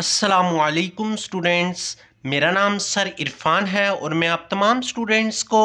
अस्सलामुअलैकुम स्टूडेंट्स, मेरा नाम सर इरफान है और मैं आप तमाम स्टूडेंट्स को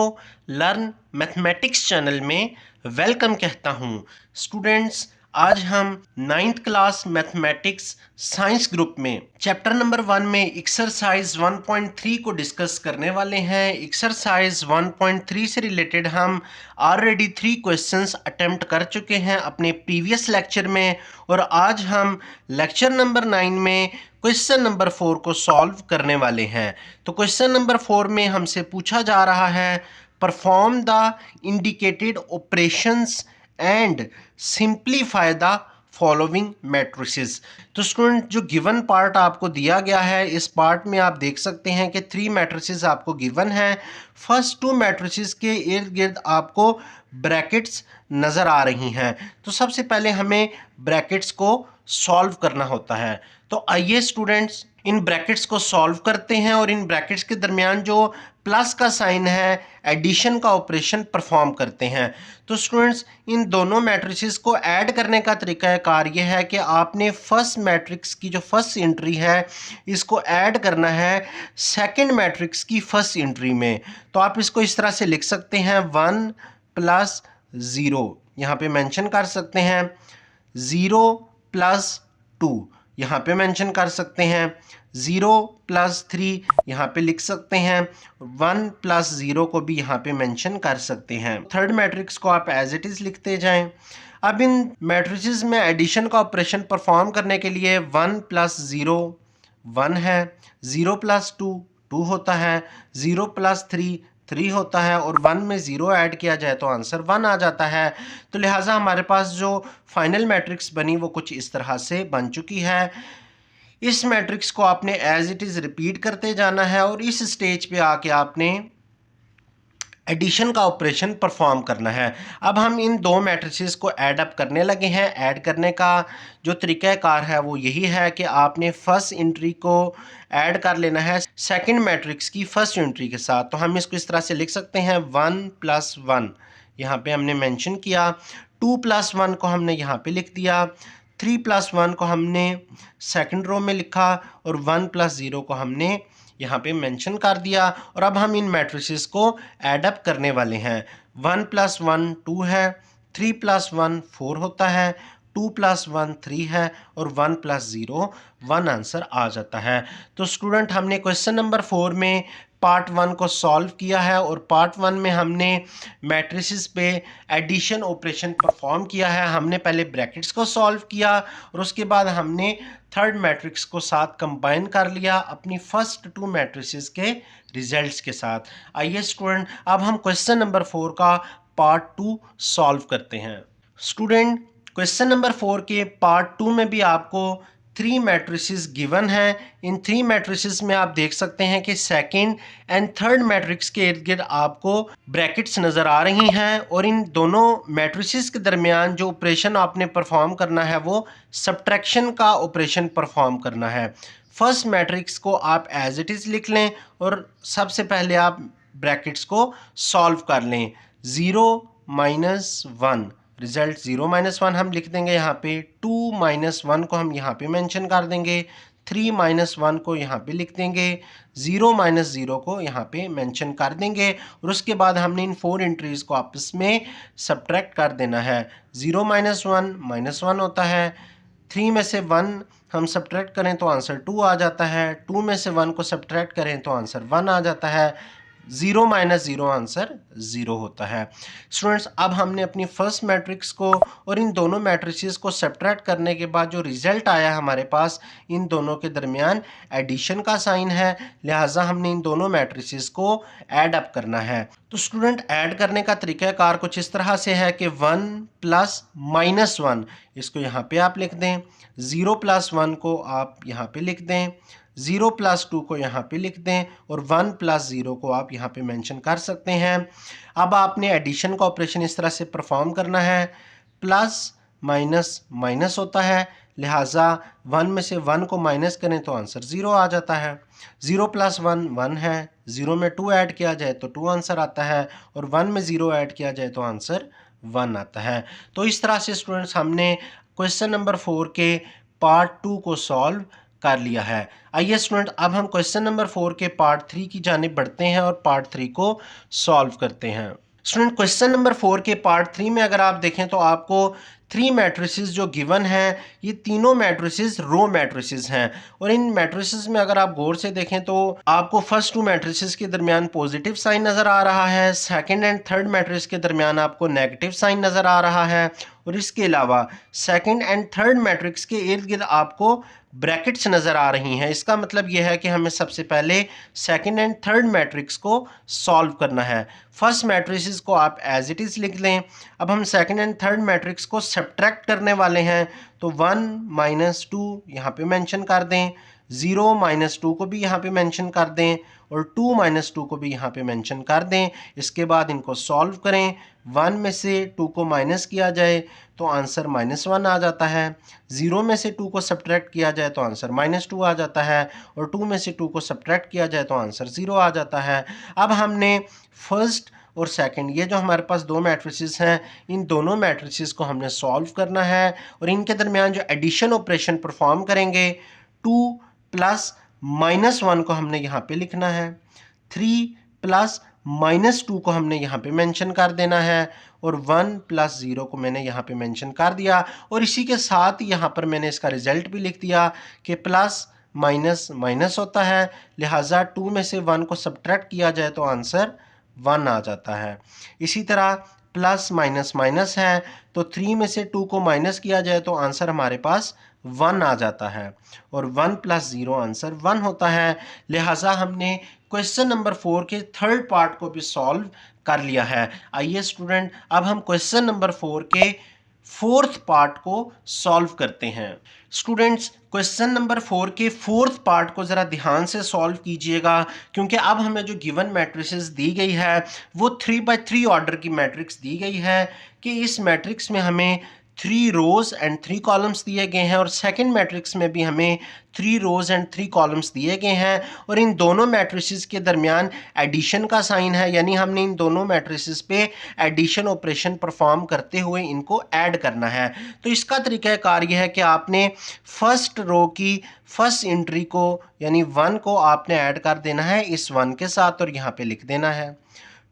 लर्न मैथमेटिक्स चैनल में वेलकम कहता हूँ। स्टूडेंट्स, आज हम 9th class mathematics science group में चैप्टर नंबर 1 में एक्सरसाइज 1.3 को डिस्कस करने वाले हैं। एक्सरसाइज 1.3 से रिलेटेड हम ऑलरेडी 3 क्वेश्चंस अटेम्प्ट कर चुके हैं अपने प्रीवियस लेक्चर में, और आज हम लेक्चर नंबर 9 में क्वेश्चन नंबर 4 को सॉल्व करने वाले हैं। तो क्वेश्चन नंबर 4 में हमसे पूछा जा रहा है, perform the indicated operations and simplify the following matrices. तो स्टूडेंट, जो गिवन पार्ट आपको दिया गया है, इस पार्ट में आप देख सकते हैं कि 3 मैट्रिसेस आपको गिवन है। फर्स्ट 2 मैट्रिसेस के इर्द गिर्द आपको ब्रैकेट्स नज़र आ रही हैं। तो सबसे पहले हमें ब्रैकेट्स को सॉल्व करना होता है। तो आइए स्टूडेंट्स, इन ब्रैकेट्स को सॉल्व करते हैं और इन ब्रैकेट्स के दरमियान जो प्लस का साइन है, एडिशन का ऑपरेशन परफॉर्म करते हैं। तो स्टूडेंट्स, इन दोनों मैट्रिसेस को ऐड करने का तरीकाकार ये है कि आपने फर्स्ट मैट्रिक्स की जो फर्स्ट एंट्री है, इसको ऐड करना है सेकंड मैट्रिक्स की फर्स्ट एंट्री में। तो आप इसको इस तरह से लिख सकते हैं, 1 + 0 यहाँ पे मेंशन कर सकते हैं, 0 + 2 यहाँ पे मेंशन कर सकते हैं, 0 + 3 यहाँ पे लिख सकते हैं, 1 + 0 को भी यहाँ पे मेंशन कर सकते हैं। थर्ड मैट्रिक्स को आप एज इट इज़ लिखते जाएं। अब इन मैट्रिसेस में एडिशन का ऑपरेशन परफॉर्म करने के लिए 1 + 0 1 है, 0 + 2 2 होता है, 0 + 3 3 होता है, और 1 में 0 ऐड किया जाए तो आंसर 1 आ जाता है। तो लिहाजा हमारे पास जो फाइनल मैट्रिक्स बनी वो कुछ इस तरह से बन चुकी है। इस मैट्रिक्स को आपने एज इट इज़ रिपीट करते जाना है और इस स्टेज पे आके आपने एडिशन का ऑपरेशन परफॉर्म करना है। अब हम इन दो मैट्रिसेस को ऐड अप करने लगे हैं। ऐड करने का जो तरीक़ाकार है वो यही है कि आपने फर्स्ट एंट्री को ऐड कर लेना है सेकंड मैट्रिक्स की फर्स्ट एंट्री के साथ। तो हम इसको इस तरह से लिख सकते हैं, 1 + 1 यहाँ पे हमने मेंशन किया, 2 + 1 को हमने यहाँ पे लिख दिया, 3 + 1 को हमने सेकंड रो में लिखा, और 1 + 0 को हमने यहाँ पे मेंशन कर दिया। और अब हम इन मैट्रिसेस को ऐड अप करने वाले हैं। 1 + 1 2 है, 3 + 1 4 होता है, 2 + 1 3 है, और 1 + 0 1 आंसर आ जाता है। तो स्टूडेंट, हमने क्वेश्चन नंबर 4 में पार्ट 1 को सॉल्व किया है, और पार्ट 1 में हमने मैट्रिसेस पे एडिशन ऑपरेशन परफॉर्म किया है। हमने पहले ब्रैकेट्स को सॉल्व किया और उसके बाद हमने थर्ड मैट्रिक्स को साथ कंबाइन कर लिया अपनी फर्स्ट 2 मैट्रिसेस के रिजल्ट्स के साथ। आइए स्टूडेंट, अब हम क्वेश्चन नंबर 4 का पार्ट 2 सॉल्व करते हैं। स्टूडेंट, क्वेश्चन नंबर 4 के पार्ट 2 में भी आपको 3 मैट्रिसेस गिवन हैं। इन 3 मैट्रिसेस में आप देख सकते हैं कि सेकंड एंड थर्ड मैट्रिक्स के इर्द गिर्द आपको ब्रैकेट्स नज़र आ रही हैं, और इन दोनों मैट्रिसेस के दरमियान जो ऑपरेशन आपने परफॉर्म करना है वो सब्ट्रैक्शन का ऑपरेशन परफॉर्म करना है। फर्स्ट मैट्रिक्स को आप एज इट इज़ लिख लें और सबसे पहले आप ब्रैकेट्स को सॉल्व कर लें। 0 - 1 रिजल्ट 0 - 1 हम लिख देंगे यहाँ पे, 2 - 1 को हम यहाँ पे मेंशन कर देंगे, 3 - 1 को यहाँ पे लिख देंगे, 0 - 0 को यहाँ पे मेंशन कर देंगे, और उसके बाद हमने इन 4 एंट्रीज़ को आपस में सब्ट्रैक्ट कर देना है। 0 - 1 -1 होता है, 3 में से 1 हम सब्ट्रैक्ट करें तो आंसर 2 आ जाता है, 2 में से 1 को सब्ट्रैक्ट करें तो आंसर 1 आ जाता है, 0 - 0 आंसर 0 होता है। स्टूडेंट्स, अब हमने अपनी फर्स्ट मैट्रिक्स को और इन दोनों मैट्रिसेस को सब्ट्रैक्ट करने के बाद जो रिजल्ट आया हमारे पास, इन दोनों के दरमियान एडिशन का साइन है, लिहाजा हमने इन दोनों मैट्रिसेस को ऐड अप करना है। तो स्टूडेंट, ऐड करने का तरीक़ाकार कुछ इस तरह से है कि 1 + -1 इसको यहाँ पे आप लिख दें, 0 + 1 को आप यहाँ पे लिख दें, 0 + 2 को यहाँ पे लिख दें, और 1 + 0 को आप यहाँ पे मेंशन कर सकते हैं। अब आपने एडिशन का ऑपरेशन इस तरह से परफॉर्म करना है, प्लस माइनस माइनस होता है, लिहाजा 1 में से 1 को माइनस करें तो आंसर 0 आ जाता है। 0 + 1 1 है, 0 में 2 ऐड किया जाए तो 2 आंसर आता है, और 1 में 0 ऐड किया जाए तो आंसर 1 आता है। तो इस तरह से स्टूडेंट्स, हमने क्वेश्चन नंबर 4 के पार्ट 2 को सॉल्व कर लिया है। आइए स्टूडेंट, अब हम क्वेश्चन नंबर 4 के पार्ट 3 की जानिब बढ़ते हैं और पार्ट 3 को सॉल्व करते हैं। स्टूडेंट, क्वेश्चन नंबर 4 के पार्ट 3 में अगर आप देखें तो आपको 3 मैट्रिसेस जो गिवन हैं, ये तीनों मैट्रिसेस रो मैट्रिसेस हैं और इन मैट्रिसेस में अगर आप गौर से देखें तो आपको फर्स्ट 2 मैट्रिसेस के दरमियान पॉजिटिव साइन नज़र आ रहा है, सेकंड एंड थर्ड मैट्रिक्स के दरमियान आपको नेगेटिव साइन नज़र आ रहा है और इसके अलावा सेकंड एंड थर्ड मैट्रिक्स के इर्द गिर्द आपको ब्रैकेट्स नज़र आ रही हैं। इसका मतलब यह है कि हमें सबसे पहले सेकंड एंड थर्ड मैट्रिक्स को सॉल्व करना है। फर्स्ट मैट्रिसेस को आप एज इट इज़ लिख लें। अब हम सेकंड एंड थर्ड मैट्रिक्स को सब्ट्रैक्ट करने वाले हैं, तो 1 - 2 यहाँ पे मेंशन कर दें, 0 - 2 को भी यहाँ पे मेंशन कर दें और 2 - 2 को भी यहाँ पे मेंशन कर दें। इसके बाद इनको सॉल्व करें। 1 में से 2 को माइनस किया जाए तो आंसर -1 आ जाता है। 0 में से 2 को सब्ट्रैक्ट किया जाए तो आंसर -2 आ जाता है और 2 में से 2 को सब्ट्रैक्ट किया जाए तो आंसर 0 आ जाता है। अब हमने फर्स्ट और सेकंड, ये जो हमारे पास 2 मैट्रिसेस हैं, इन दोनों मैट्रिसेस को हमने सॉल्व करना है और इनके दरमियान जो एडिशन ऑपरेशन परफॉर्म करेंगे, 2 + -1 को हमने यहाँ पे लिखना है, 3 + -2 को हमने यहाँ पे मेंशन कर देना है और 1 + 0 को मैंने यहाँ पे मेंशन कर दिया और इसी के साथ यहाँ पर मैंने इसका रिजल्ट भी लिख दिया कि प्लस माइनस माइनस होता है, लिहाजा 2 में से 1 को सब्ट्रैक्ट किया जाए तो आंसर 1 आ जाता है। इसी तरह प्लस माइनस माइनस है तो 3 में से 2 को माइनस किया जाए तो आंसर हमारे पास 1 आ जाता है और 1 + 0 आंसर 1 होता है। लिहाजा हमने क्वेश्चन नंबर 4 के थर्ड पार्ट को भी सॉल्व कर लिया है। आइए स्टूडेंट, अब हम क्वेश्चन नंबर 4 के फोर्थ पार्ट को सॉल्व करते हैं। स्टूडेंट्स, क्वेश्चन नंबर 4 के फोर्थ पार्ट को ज़रा ध्यान से सॉल्व कीजिएगा क्योंकि अब हमें जो गिवन मैट्रिसेस दी गई है वो 3x3 ऑर्डर की मैट्रिक्स दी गई है कि इस मैट्रिक्स में हमें 3 रोज़ एंड 3 कॉलम्स दिए गए हैं और सेकंड मैट्रिक्स में भी हमें 3 रोज़ एंड 3 कॉलम्स दिए गए हैं और इन दोनों मैट्रिसेस के दरमियान एडिशन का साइन है, यानी हमने इन दोनों मैट्रिसेस पे एडिशन ऑपरेशन परफॉर्म करते हुए इनको ऐड करना है। तो इसका तरीक़ाकार यह है कि आपने फर्स्ट रो की फर्स्ट एंट्री को यानी 1 को आपने ऐड कर देना है इस 1 के साथ और यहाँ पे लिख देना है।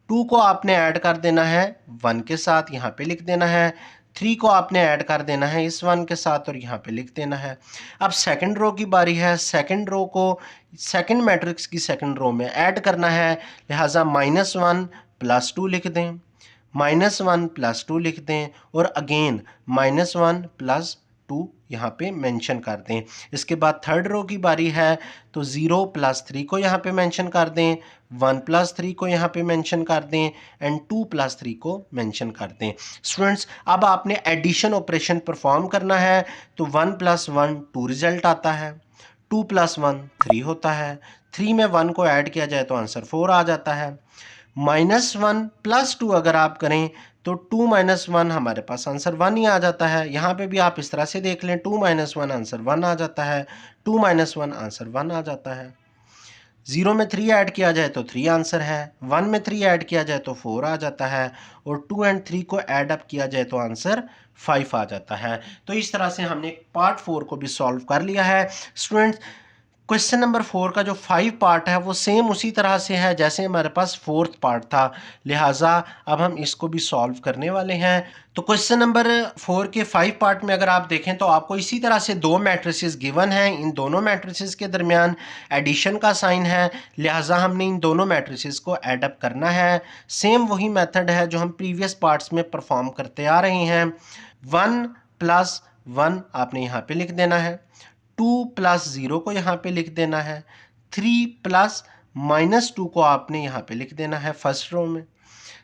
2 को आपने ऐड कर देना है 1 के साथ, यहाँ पे लिख देना है। 3 को आपने ऐड कर देना है इस 1 के साथ और यहाँ पे लिख देना है। अब सेकंड रो की बारी है। सेकंड रो को सेकंड मैट्रिक्स की सेकंड रो में ऐड करना है, लिहाजा -1 + 2 लिख दें, -1 + 2 लिख दें और अगेन -1 + 2 यहाँ पे मेंशन कर दें। इसके बाद थर्ड रो की बारी है तो 0 + 3 को यहाँ पे मेंशन कर दें, 1 + 3 को यहाँ पे मेंशन कर दें एंड 2 + 3 को मेंशन कर दें। स्टूडेंट्स, अब आपने एडिशन ऑपरेशन परफॉर्म करना है तो 1 + 1 2 रिजल्ट आता है, 2 + 1 3 होता है, 3 में 1 को ऐड किया जाए तो आंसर 4 आ जाता है। -1 + 2 अगर आप करें तो 2 - 1 हमारे पास आंसर 1 ही आ जाता है। यहाँ पे भी आप इस तरह से देख लें, 2 - 1 आंसर 1 आ जाता है, 2 - 1 आंसर 1 आ जाता है। 0 में 3 ऐड किया जाए तो 3 आंसर है, 1 में 3 ऐड किया जाए तो 4 आ जाता है और 2 एंड 3 को ऐड अप किया जाए तो आंसर 5 आ जाता है। तो इस तरह से हमने पार्ट 4 को भी सॉल्व कर लिया है। स्टूडेंट्स, क्वेश्चन नंबर 4 का जो 5 पार्ट है वो सेम उसी तरह से है जैसे हमारे पास फोर्थ पार्ट था, लिहाजा अब हम इसको भी सॉल्व करने वाले हैं। तो क्वेश्चन नंबर 4 के 5 पार्ट में अगर आप देखें तो आपको इसी तरह से 2 मैट्रिसेस गिवन हैं, इन दोनों मैट्रिसेस के दरमियान एडिशन का साइन है, लिहाजा हमने इन दोनों मैट्रिसेस को ऐड अप करना है। सेम वही मेथड है जो हम प्रीवियस पार्ट्स में परफॉर्म करते आ रहे हैं। 1 + 1 आपने यहाँ पे लिख देना है, 2 + 0 को यहाँ पे लिख देना है, 3 + -2 को आपने यहाँ पे लिख देना है फर्स्ट रो में।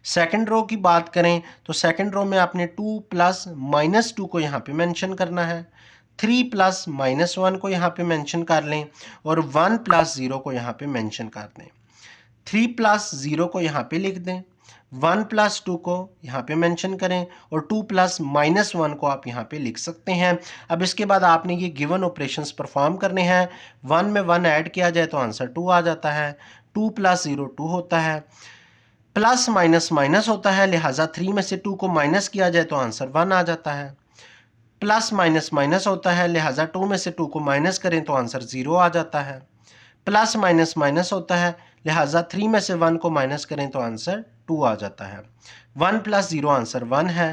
सेकंड रो की बात करें तो सेकंड रो में आपने 2 + -2 को यहाँ पे मेंशन करना है, 3 + -1 को यहाँ पे मेंशन कर लें और 1 + 0 को यहाँ पे मेंशन कर दें। 3 + 0 को यहाँ पे लिख दें, 1 + 2 को यहाँ पे मेंशन करें और 2 + -1 को आप यहाँ पे लिख सकते हैं। अब इसके बाद आपने ये गिवन ऑपरेशंस परफॉर्म करने हैं। 1 में 1 ऐड किया जाए तो आंसर 2 आ जाता है, 2 + 0 2 होता है, प्लस माइनस माइनस होता है, लिहाजा 3 में से 2 को माइनस किया जाए तो आंसर 1 आ जाता है। प्लस माइनस माइनस होता है, लिहाजा 2 में से 2 को माइनस करें तो आंसर 0 आ जाता है। प्लस माइनस माइनस होता है, लिहाजा 3 में से 1 को माइनस करें तो आंसर 2 आ जाता है। 1 प्लस 0 आंसर 1 है,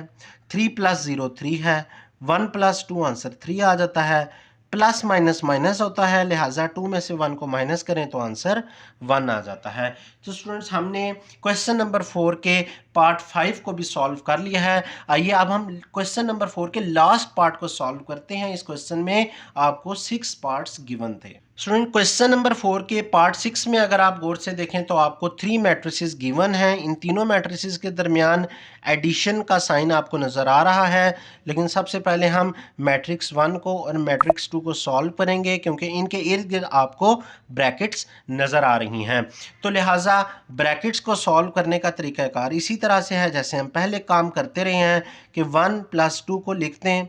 3 प्लस 0 3 है, 1 प्लस 2 आंसर 3 आ जाता है। प्लस माइनस माइनस होता है, लिहाजा 2 में से 1 को माइनस करें तो आंसर 1 आ जाता है। तो स्टूडेंट्स हमने क्वेश्चन नंबर 4 के पार्ट 5 को भी सॉल्व कर लिया है। आइए अब हम क्वेश्चन नंबर 4 के लास्ट पार्ट को सॉल्व करते हैं। इस क्वेश्चन में आपको 6 पार्ट्स गिवन थे। स्टूडेंट क्वेश्चन नंबर 4 के पार्ट 6 में अगर आप गौर से देखें तो आपको 3 मैट्रिसेस गिवन हैं। इन तीनों मैट्रिसेस के दरमियान एडिशन का साइन आपको नज़र आ रहा है, लेकिन सबसे पहले हम मैट्रिक्स 1 को और मैट्रिक्स 2 को सॉल्व करेंगे क्योंकि इनके इर्द गिर्द आपको ब्रैकेट्स नज़र आ रही हैं। तो लिहाजा ब्रैकेट्स को सॉल्व करने का तरीक़ाकार इसी तरह से है जैसे हम पहले काम करते रहे हैं कि 1 प्लस 2 को लिख दें,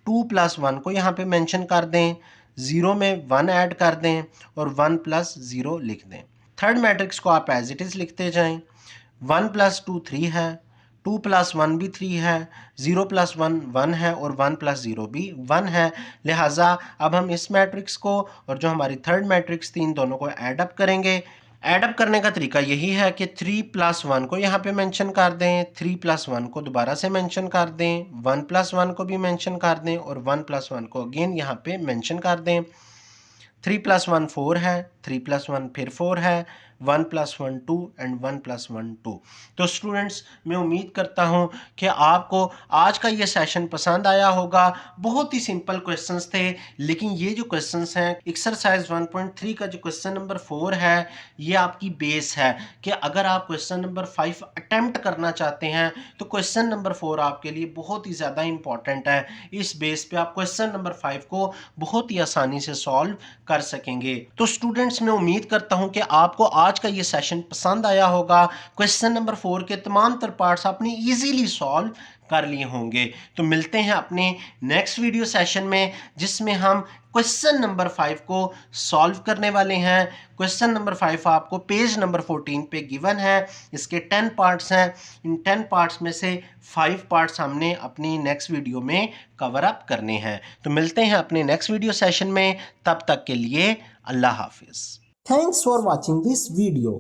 2 प्लस 1 को यहाँ पे मेंशन कर दें, 0 में 1 ऐड कर दें और 1 प्लस 0 लिख दें। थर्ड मैट्रिक्स को आप एज इट इज़ लिखते जाएं। 1 प्लस 2 3 है, 2 प्लस 1 भी 3 है, 0 प्लस 1 1 है और 1 प्लस 0 भी 1 है। लिहाजा अब हम इस मैट्रिक्स को और जो हमारी थर्ड मैट्रिक्स थी इन दोनों को ऐड अप करेंगे। ऐड अप करने का तरीका यही है कि 3 प्लस 1 को यहाँ पे मेंशन कर दें, 3 प्लस 1 को दोबारा से मेंशन कर दें, 1 प्लस 1 को भी मेंशन कर दें और 1 प्लस 1 को अगेन यहाँ पे मेंशन कर दें। 3 प्लस 1 4 है, 3 प्लस 1 फिर 4 है, 1 प्लस 1 2 एंड 1 प्लस 1 2। तो स्टूडेंट्स मैं उम्मीद करता हूँ कि आपको आज का ये सेशन पसंद आया होगा। बहुत ही सिंपल क्वेश्चंस थे, लेकिन ये जो क्वेश्चंस हैं एक्सरसाइज 1.3 का जो क्वेश्चन नंबर 4 है ये आपकी बेस है कि अगर आप क्वेश्चन नंबर 5 अटेम्प्ट करना चाहते हैं तो क्वेश्चन नंबर 4 आपके लिए बहुत ही ज़्यादा इंपॉर्टेंट है। इस बेस पे आप क्वेश्चन नंबर 5 को बहुत ही आसानी से सॉल्व कर सकेंगे। तो स्टूडेंट्स मैं उम्मीद करता हूं कि आपको आज का ये सेशन पसंद आया होगा। क्वेश्चन नंबर 4 के तमाम तर पार्ट्स आपने इजीली सॉल्व कर लिए होंगे। तो मिलते हैं अपने नेक्स्ट वीडियो सेशन में जिसमें हम क्वेश्चन नंबर 5 को सॉल्व करने वाले हैं। क्वेश्चन नंबर 5 आपको पेज नंबर 14 पे गिवन है। इसके 10 पार्ट्स हैं। इन 10 पार्ट्स में से 5 पार्ट्स हमने अपनी नेक्स्ट वीडियो में कवर अप करने हैं। तो मिलते हैं अपने नेक्स्ट वीडियो सेशन में। तब तक के लिए अल्लाह हाफिज़। Thanks for watching this video.